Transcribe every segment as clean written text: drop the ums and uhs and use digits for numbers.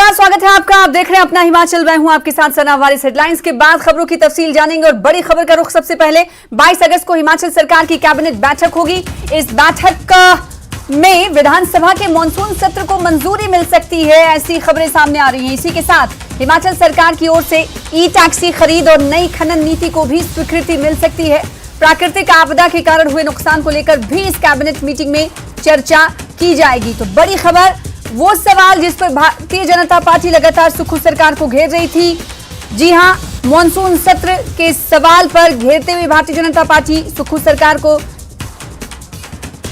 नमस्कार, स्वागत है आपका। आप देख रहे हैं अपना हिमाचल। मैं हूं आपके साथ सना वारिस। हेडलाइंस के बाद खबरों की तफसील जानेंगे और बड़ी खबर का रुख सबसे पहले 22 अगस्त को हिमाचल सरकार की कैबिनेट बैठक होगी। इस बैठक में विधानसभा के मॉनसून सत्र को मंजूरी मिल सकती है, ऐसी खबरें सामने आ रही हैं। इसी के साथ हिमाचल सरकार की ओर से ई टैक्सी खरीद और नई खनन नीति को भी स्वीकृति मिल सकती है। प्राकृतिक आपदा के कारण हुए नुकसान को लेकर भी इस कैबिनेट मीटिंग में चर्चा की जाएगी। तो बड़ी खबर, वो सवाल जिस पर भारतीय जनता पार्टी लगातार सुक्खू सरकार को घेर रही थी। जी हां, मॉनसून सत्र के सवाल पर घेरते हुए भारतीय जनता पार्टी सुक्खू सरकार को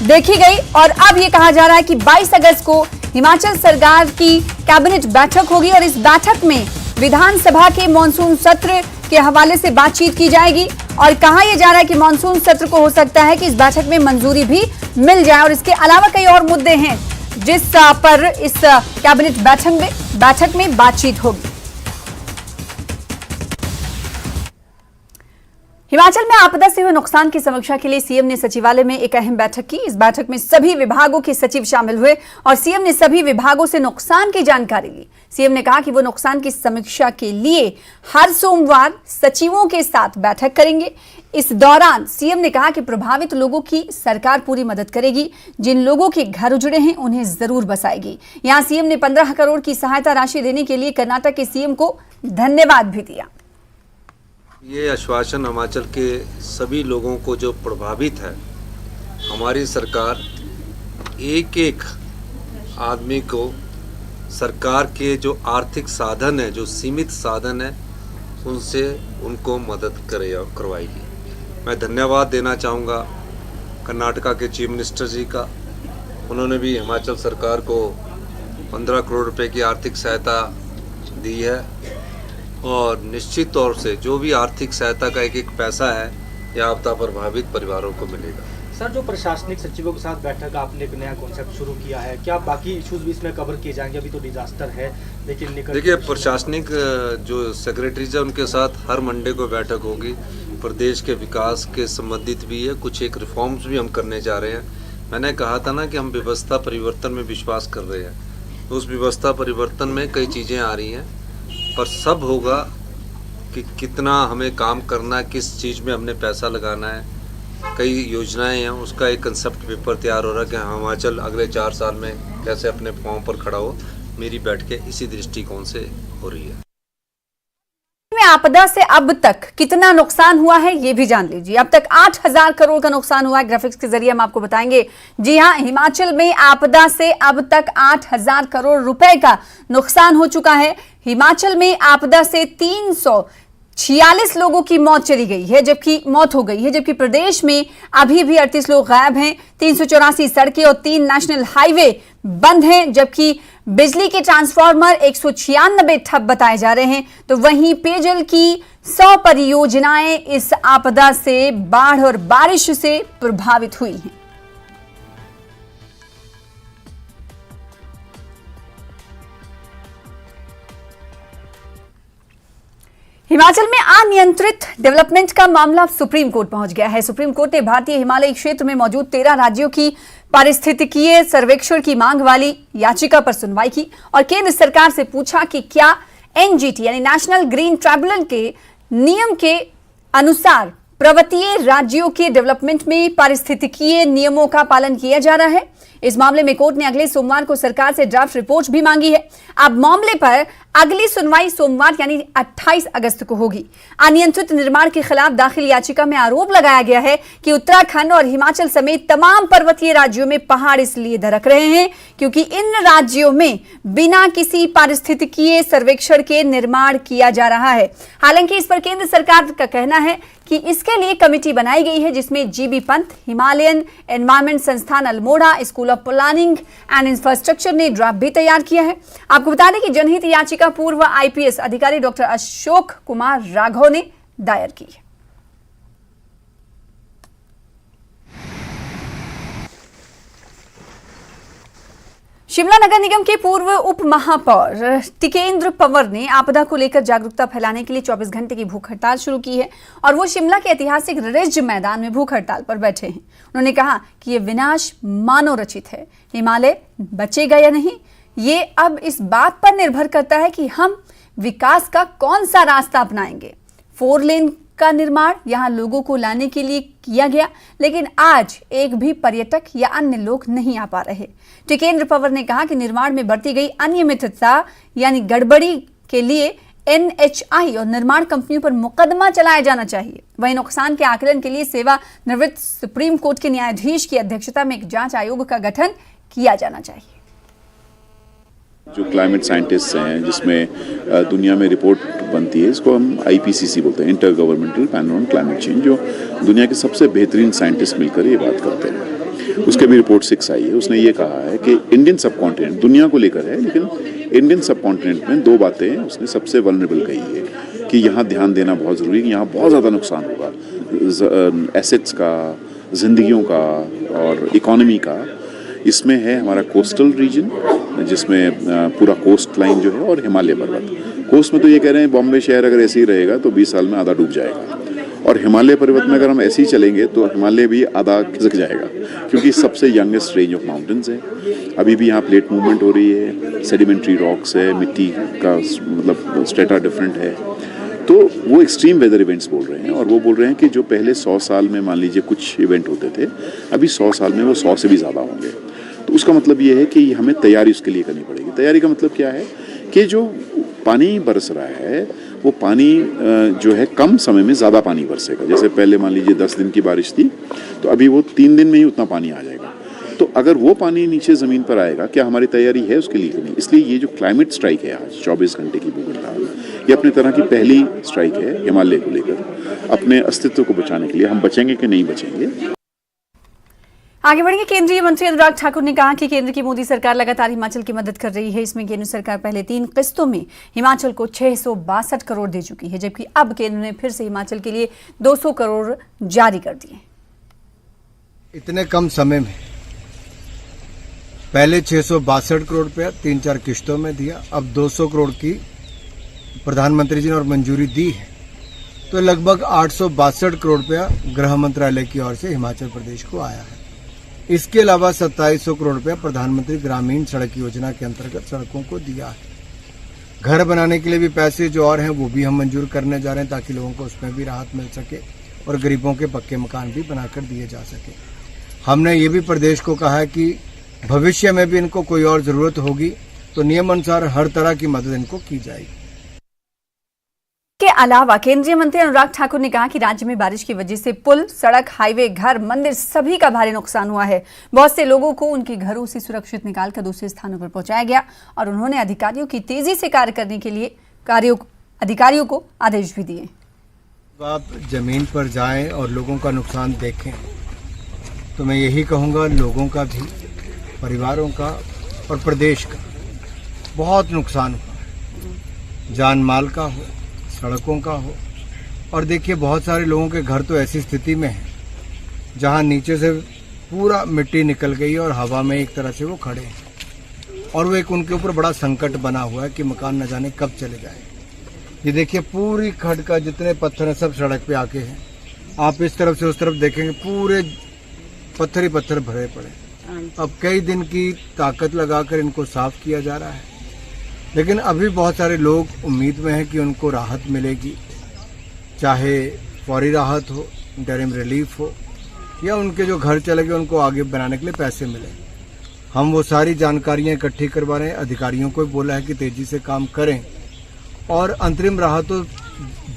देखी गई और अब यह कहा जा रहा है कि 22 अगस्त को हिमाचल सरकार की कैबिनेट बैठक होगी और इस बैठक में विधानसभा के मॉनसून सत्र के हवाले से बातचीत की जाएगी। और कहा यह जा रहा है कि मॉनसून सत्र को हो सकता है कि इस बैठक में मंजूरी भी मिल जाए और इसके अलावा कई और मुद्दे हैं जिस पर इस कैबिनेट बैठक में बातचीत होगी। हिमाचल में आपदा से हुए नुकसान की समीक्षा के लिए सीएम ने सचिवालय में एक अहम बैठक की। इस बैठक में सभी विभागों के सचिव शामिल हुए और सीएम ने सभी विभागों से नुकसान की जानकारी ली। सीएम ने कहा कि वो नुकसान की समीक्षा के लिए हर सोमवार सचिवों के साथ बैठक करेंगे। इस दौरान सीएम ने कहा कि प्रभावित लोगों की सरकार पूरी मदद करेगी। जिन लोगों के घर उजड़े हैं उन्हें जरूर बसाएगी। यहां सीएम ने 15 करोड़ की सहायता राशि देने के लिए कर्नाटक के सीएम को धन्यवाद भी दिया। ये आश्वासन हिमाचल के सभी लोगों को जो प्रभावित है, हमारी सरकार एक एक आदमी को सरकार के जो आर्थिक साधन है, जो सीमित साधन है, उनसे उनको मदद करवाएगी। मैं धन्यवाद देना चाहूँगा कर्नाटका के चीफ मिनिस्टर जी का। उन्होंने भी हिमाचल सरकार को 15 करोड़ रुपए की आर्थिक सहायता दी है और निश्चित तौर से जो भी आर्थिक सहायता का एक एक पैसा है यह आपदा प्रभावित परिवारों को मिलेगा। सर, जो प्रशासनिक सचिवों के साथ बैठक, आपने एक नया कॉन्सेप्ट शुरू किया है, क्या बाकी इश्यूज भी इसमें कवर किए जाएंगे? अभी तो डिजास्टर है, लेकिन देखिए, प्रशासनिक जो सेक्रेटरीज है उनके साथ हर मंडे को बैठक होगी। प्रदेश के विकास के संबंधित भी है, कुछ एक रिफॉर्म्स भी हम करने जा रहे हैं। मैंने कहा था ना कि हम व्यवस्था परिवर्तन में विश्वास कर रहे हैं, तो उस व्यवस्था परिवर्तन में कई चीज़ें आ रही हैं, पर सब होगा कि कितना हमें काम करना, किस चीज़ में हमने पैसा लगाना है। कई योजनाएं हैं, उसका एक कंसेप्ट पेपर तैयार हो रहा है कि हिमाचल अगले 4 साल में कैसे अपने पांव पर खड़ा हो। मेरी बैठकें इसी दृष्टिकोण से हो रही है। आपदा से अब तक कितना नुकसान हुआ है ये भी जान लीजिए। अब तक 8000 करोड़ का नुकसान हुआ है। ग्राफिक्स के जरिए हम आपको बताएंगे। जी हां, हिमाचल में आपदा से अब तक 8000 करोड़ रुपए का नुकसान हो चुका है। हिमाचल में आपदा से 346 लोगों की मौत हो गई है, जबकि प्रदेश में अभी भी 38 लोग गायब हैं। 384 सड़कें और 3 नेशनल हाईवे बंद हैं, जबकि बिजली के ट्रांसफार्मर 196 ठप बताए जा रहे हैं। तो वहीं पेयजल की 100 परियोजनाएं इस आपदा से, बाढ़ और बारिश से प्रभावित हुई हैं। हिमाचल में अनियंत्रित डेवलपमेंट का मामला सुप्रीम कोर्ट पहुंच गया है। सुप्रीम कोर्ट ने भारतीय हिमालयी क्षेत्र में मौजूद 13 राज्यों की पारिस्थितिकीय सर्वेक्षण की मांग वाली याचिका पर सुनवाई की और केंद्र सरकार से पूछा कि क्या एनजीटी यानी नेशनल ग्रीन ट्रिब्यूनल के नियम के अनुसार पर्वतीय राज्यों के डेवलपमेंट में पारिस्थितिकीय नियमों का पालन किया जा रहा है। इस मामले में कोर्ट ने अगले सोमवार को सरकार से ड्राफ्ट रिपोर्ट भी मांगी है। अब मामले पर अगली सुनवाई सोमवार यानी 28 अगस्त को होगी। अनियंत्रित निर्माण के खिलाफ दाखिल याचिका में आरोप लगाया गया है कि उत्तराखंड और हिमाचल समेत तमाम पर्वतीय राज्यों में पहाड़ इसलिए दरक रहे हैं क्योंकि इन राज्यों में बिना किसी पारिस्थितिकीय सर्वेक्षण के निर्माण किया जा रहा है। हालांकि इस पर केंद्र सरकार का कहना है कि इसके लिए कमेटी बनाई गई है, जिसमें जीबी पंत, हिमालयन एनवायरमेंट संस्थान Almora, school of planning and infrastructure ने ड्राफ्ट भी तैयार किया है। आपको बता दें कि जनहित याचिका पूर्व आईपीएस अधिकारी डॉक्टर अशोक कुमार राघव ने दायर की है। शिमला नगर निगम के पूर्व उप महापौर टिकेंद्र पंवर ने आपदा को लेकर जागरूकता फैलाने के लिए 24 घंटे की भूख हड़ताल शुरू की है और वो शिमला के ऐतिहासिक रिज मैदान में भूख हड़ताल पर बैठे हैं। उन्होंने कहा कि ये विनाश मानव रचित है, हिमालय बचेगा या नहीं ये अब इस बात पर निर्भर करता है कि हम विकास का कौन सा रास्ता अपनाएंगे। 4 लेन का निर्माण यहां लोगों को लाने के लिए किया गया, लेकिन आज एक भी पर्यटक या अन्य लोग नहीं आ पा रहे। टिकेंद्र पवर ने कहा कि निर्माण में बरती गई अनियमितता यानी गड़बड़ी के लिए NHI और निर्माण कंपनियों पर मुकदमा चलाया जाना चाहिए। वहीं नुकसान के आकलन के लिए सेवानिवृत्त सुप्रीम कोर्ट के न्यायाधीश की अध्यक्षता में एक जांच आयोग का गठन किया जाना चाहिए। जो क्लाइमेट साइंटिस्ट हैं, जिसमें दुनिया में रिपोर्ट बनती है, इसको हम IPCC बोलते हैं, inter governmental panel on climate change, जो दुनिया के सबसे बेहतरीन साइंटिस्ट मिलकर ये बात करते हैं। उसके भी रिपोर्ट 6 आई है। उसने ये कहा है कि इंडियन सब कॉन्टिनेंट दुनिया को लेकर है, लेकिन इंडियन सब कॉन्टिनेंट में 2 बातें उसने सबसे वल्नरेबल कही है कि यहाँ ध्यान देना बहुत ज़रूरी है, यहाँ बहुत ज़्यादा नुकसान होगा एसेट्स का, जिंदगियों का और इकोनॉमी का। इसमें है हमारा कोस्टल रीजन, जिसमें पूरा कोस्ट लाइन जो है, और हिमालय पर्वत। कोस्ट में तो ये कह रहे हैं बॉम्बे शहर अगर ऐसे ही रहेगा तो 20 साल में आधा डूब जाएगा, और हिमालय पर्वत में अगर हम ऐसे ही चलेंगे तो हिमालय भी आधा खिसक जाएगा, क्योंकि सबसे यंगेस्ट रेंज ऑफ माउंटेन्स है। अभी भी यहाँ प्लेट मूवमेंट हो रही है, सेडिमेंट्री रॉक्स है, मिट्टी का मतलब स्ट्रेटा डिफरेंट है। तो वो एक्सट्रीम वेदर इवेंट्स बोल रहे हैं, और वो बोल रहे हैं कि जो पहले 100 साल में मान लीजिए कुछ इवेंट होते थे, अभी 100 साल में वो 100 से भी ज़्यादा होंगे। तो उसका मतलब ये है कि हमें तैयारी उसके लिए करनी पड़ेगी। तैयारी का मतलब क्या है कि जो पानी बरस रहा है, वो पानी जो है कम समय में ज़्यादा पानी बरसेगा। जैसे पहले मान लीजिए 10 दिन की बारिश थी, तो अभी वो 3 दिन में ही उतना पानी आ जाएगा। तो अगर वो पानी नीचे ज़मीन पर आएगा, क्या हमारी तैयारी है उसके लिए कि नहीं? इसलिए ये जो क्लाइमेट स्ट्राइक है आज 24 घंटे की भूख हड़ताल, ये अपने तरह की पहली स्ट्राइक है हिमालय को लेकर, अपने अस्तित्व को बचाने के लिए। हम बचेंगे कि नहीं बचेंगे? आगे बढ़ेंगे। केंद्रीय मंत्री अनुराग ठाकुर ने कहा कि केंद्र की मोदी सरकार लगातार हिमाचल की मदद कर रही है। इसमें केंद्र सरकार पहले 3 किस्तों में हिमाचल को 662 करोड़ दे चुकी है, जबकि अब केंद्र ने फिर से हिमाचल के लिए 200 करोड़ जारी कर दिए। इतने कम समय में पहले 662 करोड़ रुपया 3-4 किस्तों में दिया, अब 200 करोड़ की प्रधानमंत्री जी ने और मंजूरी दी है, तो लगभग 862 करोड़ रुपया गृह मंत्रालय की ओर से हिमाचल प्रदेश को आया है। इसके अलावा 2700 करोड़ रुपया प्रधानमंत्री ग्रामीण सड़क योजना के अंतर्गत सड़कों को दिया है। घर बनाने के लिए भी पैसे जो और हैं वो भी हम मंजूर करने जा रहे हैं, ताकि लोगों को उसमें भी राहत मिल सके और गरीबों के पक्के मकान भी बनाकर दिए जा सके। हमने ये भी प्रदेश को कहा है कि भविष्य में भी इनको कोई और जरूरत होगी तो नियमानुसार हर तरह की मदद इनको की जाएगी। के अलावा केंद्रीय मंत्री अनुराग ठाकुर ने कहा कि राज्य में बारिश की वजह से पुल, सड़क, हाईवे, घर, मंदिर सभी का भारी नुकसान हुआ है। बहुत से लोगों को उनके घरों से सुरक्षित निकालकर दूसरे स्थानों पर पहुंचाया गया, और उन्होंने अधिकारियों की तेजी से कार्य करने के लिए अधिकारियों को आदेश भी दिए। आप जमीन पर जाएं और लोगों का नुकसान देखें, तो मैं यही कहूँगा, लोगों का भी, परिवारों का और प्रदेश का बहुत नुकसान हुआ, जान माल का हो, सड़कों का हो। और देखिए, बहुत सारे लोगों के घर तो ऐसी स्थिति में है जहां नीचे से पूरा मिट्टी निकल गई और हवा में एक तरह से वो खड़े हैं, और वो एक उनके ऊपर बड़ा संकट बना हुआ है कि मकान न जाने कब चले जाए। ये देखिए, पूरी खड़ का जितने पत्थर हैं सब सड़क पे आके हैं। आप इस तरफ से उस तरफ देखेंगे, पूरे पत्थर ही पत्थर भरे पड़े। अब कई दिन की ताकत लगाकर इनको साफ किया जा रहा है, लेकिन अभी बहुत सारे लोग उम्मीद में हैं कि उनको राहत मिलेगी, चाहे फौरी राहत हो, इंटरिम रिलीफ हो, या उनके जो घर चले गए उनको आगे बनाने के लिए पैसे मिले। हम वो सारी जानकारियां इकट्ठी करवा रहे हैं, अधिकारियों को भी बोला है कि तेजी से काम करें और अंतरिम राहत तो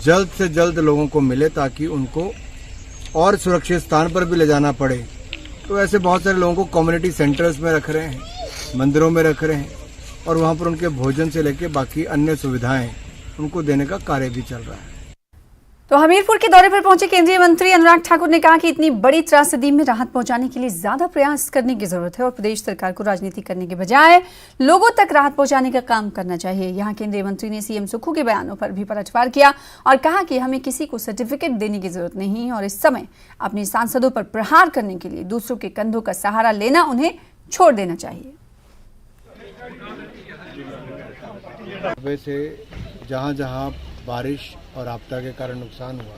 जल्द से जल्द लोगों को मिले, ताकि उनको और सुरक्षित स्थान पर भी ले जाना पड़े। तो ऐसे बहुत सारे लोगों को कम्युनिटी सेंटर्स में रख रहे हैं, मंदिरों में रख रहे हैं, और वहां पर उनके भोजन से लेकर बाकी अन्य सुविधाएं उनको देने का कार्य भी चल रहा है। तो हमीरपुर के दौरे पर पहुंचे केंद्रीय मंत्री अनुराग ठाकुर ने कहा कि इतनी बड़ी त्रासदी में राहत पहुंचाने के लिए ज्यादा प्रयास करने की जरूरत है, और प्रदेश सरकार को राजनीति करने के बजाय लोगों तक राहत पहुंचाने का काम करना चाहिए। यहां केंद्रीय मंत्री ने सीएम सुक्खू के बयानों पर भी पलटवार किया और कहा कि हमें किसी को सर्टिफिकेट देने की जरूरत नहीं, और इस समय अपने सांसदों पर प्रहार करने के लिए दूसरों के कंधों का सहारा लेना उन्हें छोड़ देना चाहिए। से जहाँ जहाँ बारिश और आपदा के कारण नुकसान हुआ,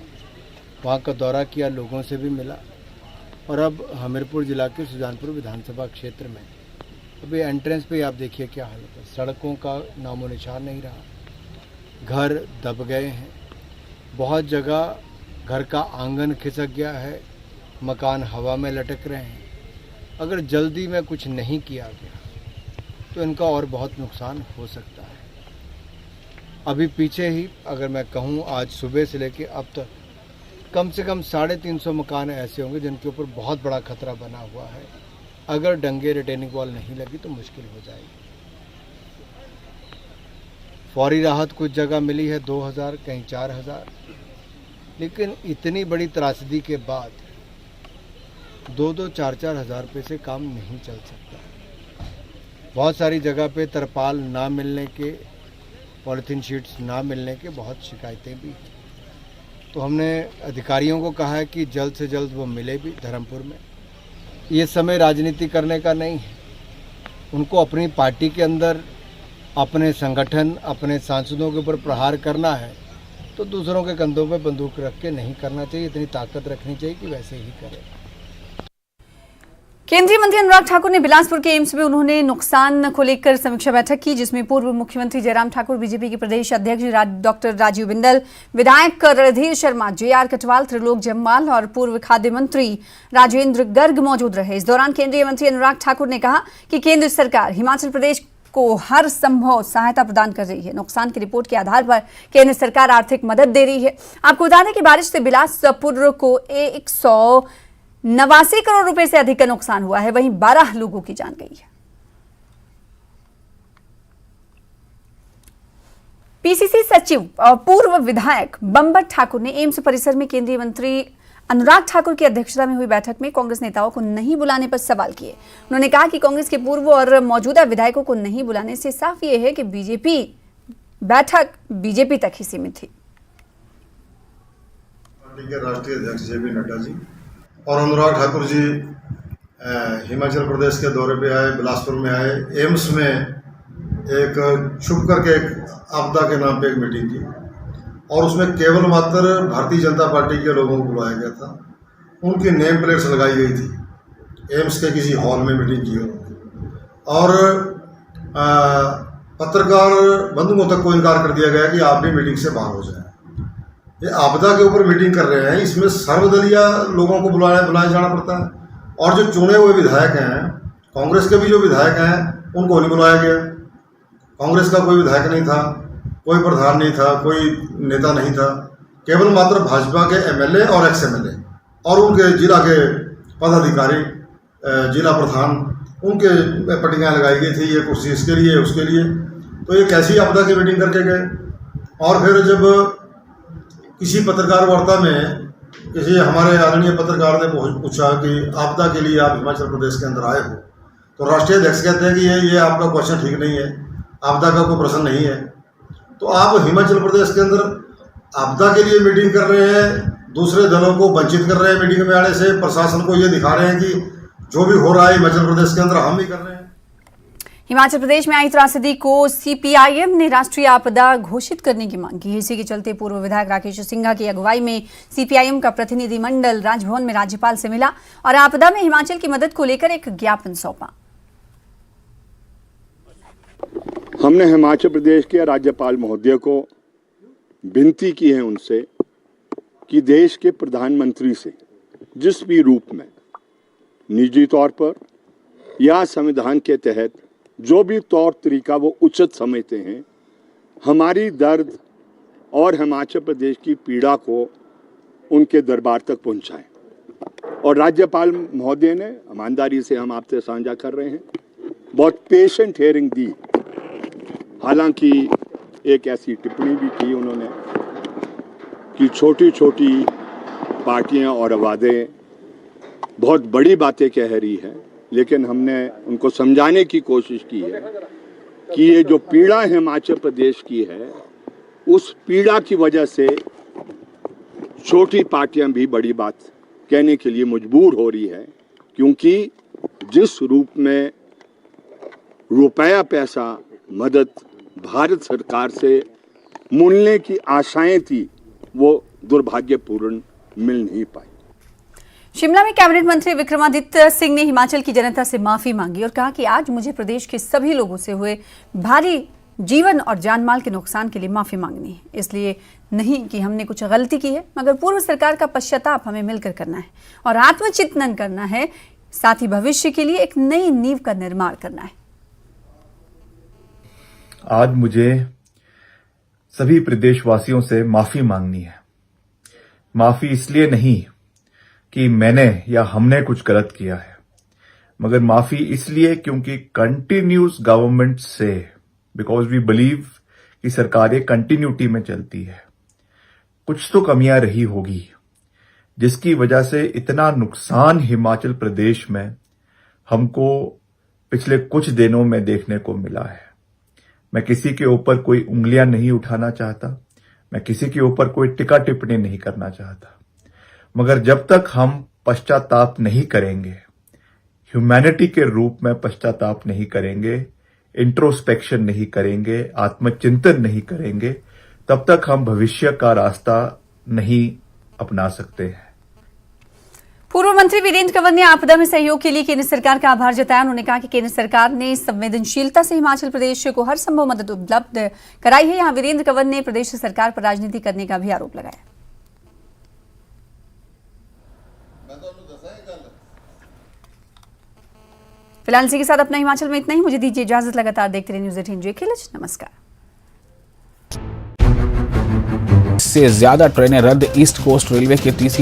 वहाँ का दौरा किया, लोगों से भी मिला, और अब हमीरपुर जिला के सुजानपुर विधानसभा क्षेत्र में अभी एंट्रेंस पे आप देखिए क्या हालत है, सड़कों का नामो निशान नहीं रहा, घर दब गए हैं, बहुत जगह घर का आंगन खिसक गया है, मकान हवा में लटक रहे हैं। अगर जल्दी में कुछ नहीं किया गया तो इनका और बहुत नुकसान हो सकता है। अभी पीछे ही अगर मैं कहूँ, आज सुबह से लेके अब तक कम से कम 350 मकान ऐसे होंगे जिनके ऊपर बहुत बड़ा खतरा बना हुआ है। अगर डंगे रिटेनिंग वॉल नहीं लगी तो मुश्किल हो जाएगी। फौरी राहत कुछ जगह मिली है 2000, कहीं 4000, लेकिन इतनी बड़ी त्रासदी के बाद 2-2, 4-4 हज़ार रुपये से काम नहीं चल सकता। बहुत सारी जगह पे तरपाल ना मिलने के, पॉलीथीन शीट्स ना मिलने के बहुत शिकायतें भी हैं। तो हमने अधिकारियों को कहा है कि जल्द से जल्द वो मिले भी धर्मपुर में। ये समय राजनीति करने का नहीं है, उनको अपनी पार्टी के अंदर अपने संगठन, अपने सांसदों के ऊपर प्रहार करना है तो दूसरों के कंधों पे बंदूक रख के नहीं करना चाहिए। इतनी ताकत रखनी चाहिए कि वैसे ही करें। केंद्रीय मंत्री अनुराग ठाकुर ने बिलासपुर के एम्स में उन्होंने नुकसान को लेकर समीक्षा बैठक की, जिसमें पूर्व मुख्यमंत्री जयराम ठाकुर, बीजेपी के प्रदेश अध्यक्ष डॉक्टर राजीव बिंदल, विधायक रणधीर शर्मा, JR कटवाल, त्रिलोक जम्वाल और पूर्व खाद्य मंत्री राजेंद्र गर्ग मौजूद रहे। इस दौरान केंद्रीय मंत्री अनुराग ठाकुर ने कहा कि केंद्र सरकार हिमाचल प्रदेश को हर संभव सहायता प्रदान कर रही है। नुकसान की रिपोर्ट के आधार पर केंद्र सरकार आर्थिक मदद दे रही है। आपको बता दें कि बारिश से बिलासपुर को 189 करोड़ रुपए से अधिक का नुकसान हुआ है, वहीं 12 लोगों की जान गई है। PCC सचिव और पूर्व विधायक बम्बर ठाकुर ने एम्स परिसर में केंद्रीय मंत्री अनुराग ठाकुर की अध्यक्षता में हुई बैठक में कांग्रेस नेताओं को नहीं बुलाने पर सवाल किए। उन्होंने कहा कि कांग्रेस के पूर्व और मौजूदा विधायकों को नहीं बुलाने से साफ ये है कि बैठक बीजेपी तक ही सीमित थी। पार्टी के राष्ट्रीय अध्यक्ष JP नड्डा जी और अनुराग ठाकुर जी हिमाचल प्रदेश के दौरे पे आए, बिलासपुर में आए। एम्स में एक छुप करके एक आपदा के नाम पे एक मीटिंग की और उसमें केवल मात्र भारतीय जनता पार्टी के लोगों को बुलाया गया था। उनकी नेम प्लेट्स लगाई गई थी। एम्स के किसी हॉल में मीटिंग की और पत्रकार बंधुओं तक को इनकार कर दिया गया कि आप भी मीटिंग से बाहर हो जाएं। ये आपदा के ऊपर मीटिंग कर रहे हैं, इसमें सर्वदलीय लोगों को बुलाया जाना पड़ता है। और जो चुने हुए विधायक हैं, कांग्रेस के भी जो विधायक हैं, उनको नहीं बुलाया गया। कांग्रेस का कोई विधायक नहीं था, कोई प्रधान नहीं था, कोई नेता नहीं था, केवल मात्र भाजपा के MLA और ex-MLA और उनके जिला के पदाधिकारी, जिला प्रधान, उनके पट्टियाँ लगाई गई थी, ये कुर्सी इसके लिए, उसके लिए। तो ये कैसी आपदा की मीटिंग करके गए। और फिर जब किसी पत्रकार वार्ता में किसी हमारे आदरणीय पत्रकार ने पूछा कि आपदा के लिए आप हिमाचल प्रदेश के अंदर आए हो, तो राष्ट्रीय अध्यक्ष कहते हैं कि ये आपका क्वेश्चन ठीक नहीं है, आपदा का कोई प्रश्न नहीं है। तो आप हिमाचल प्रदेश के अंदर आपदा के लिए मीटिंग कर रहे हैं, दूसरे दलों को वंचित कर रहे हैं मीटिंग में आने से, प्रशासन को ये दिखा रहे हैं कि जो भी हो रहा है हिमाचल प्रदेश के अंदर हम ही कर रहे हैं। हिमाचल प्रदेश में आई त्रासदी को CPIM ने राष्ट्रीय आपदा घोषित करने की मांग की है। इसी के चलते पूर्व विधायक राकेश सिंघा की अगुवाई में CPIM का प्रतिनिधिमंडल राजभवन में राज्यपाल से मिला और आपदा में हिमाचल की मदद को लेकर एक ज्ञापन सौंपा। हमने हिमाचल प्रदेश के राज्यपाल महोदय को विनती की है उनसे कि देश के प्रधानमंत्री से जिस भी रूप में, निजी तौर पर या संविधान के तहत जो भी तौर तरीका वो उचित समझते हैं, हमारी दर्द और हिमाचल प्रदेश की पीड़ा को उनके दरबार तक पहुंचाएं। और राज्यपाल महोदय ने, ईमानदारी से हम आपसे साझा कर रहे हैं, बहुत पेशेंट हियरिंग दी। हालांकि एक ऐसी टिप्पणी भी की उन्होंने कि छोटी छोटी पार्टियां और आवाज़ें बहुत बड़ी बातें कह रही है, लेकिन हमने उनको समझाने की कोशिश की है कि ये जो पीड़ा हिमाचल प्रदेश की है, उस पीड़ा की वजह से छोटी पार्टियां भी बड़ी बात कहने के लिए मजबूर हो रही है, क्योंकि जिस रूप में रुपया पैसा मदद भारत सरकार से मिलने की आशाएं थी, वो दुर्भाग्यपूर्ण मिल नहीं पाई। शिमला में कैबिनेट मंत्री विक्रमादित्य सिंह ने हिमाचल की जनता से माफी मांगी और कहा कि आज मुझे प्रदेश के सभी लोगों से हुए भारी जीवन और जानमाल के नुकसान के लिए माफी मांगनी है। इसलिए नहीं कि हमने कुछ गलती की है, मगर पूर्व सरकार का पश्चाताप हमें मिलकर करना है और आत्मचिंतन करना है, साथ ही भविष्य के लिए एक नई नींव का निर्माण करना है। आज मुझे सभी प्रदेशवासियों से माफी मांगनी है। माफी इसलिए नहीं कि मैंने या हमने कुछ गलत किया है, मगर माफी इसलिए क्योंकि कंटिन्यूस गवर्नमेंट से, बिकॉज वी बिलीव कि सरकारें कंटिन्यूटी में चलती है, कुछ तो कमियां रही होगी जिसकी वजह से इतना नुकसान हिमाचल प्रदेश में हमको पिछले कुछ दिनों में देखने को मिला है। मैं किसी के ऊपर कोई उंगलियां नहीं उठाना चाहता, मैं किसी के ऊपर कोई टिक्का टिप्पणी नहीं करना चाहता, मगर जब तक हम पश्चाताप नहीं करेंगे, ह्यूमैनिटी के रूप में पश्चाताप नहीं करेंगे, इंट्रोस्पेक्शन नहीं करेंगे, आत्मचिंतन नहीं करेंगे, तब तक हम भविष्य का रास्ता नहीं अपना सकते हैं। पूर्व मंत्री वीरेंद्र कंवर ने आपदा में सहयोग के लिए केंद्र सरकार का आभार जताया। उन्होंने कहा कि केंद्र सरकार ने संवेदनशीलता से हिमाचल प्रदेश को हर संभव मदद उपलब्ध कराई है। यहां वीरेंद्र कंवर ने प्रदेश सरकार पर राजनीति करने का भी आरोप लगाया। फिलहाल इसी के साथ अपना हिमाचल में इतना ही। मुझे दीजिए इजाजत। लगातार देखते रहिए न्यूज़ 18 JKLH। नमस्कार। से ज्यादा ट्रेनें रद्द। ईस्ट कोस्ट रेलवे के टीसी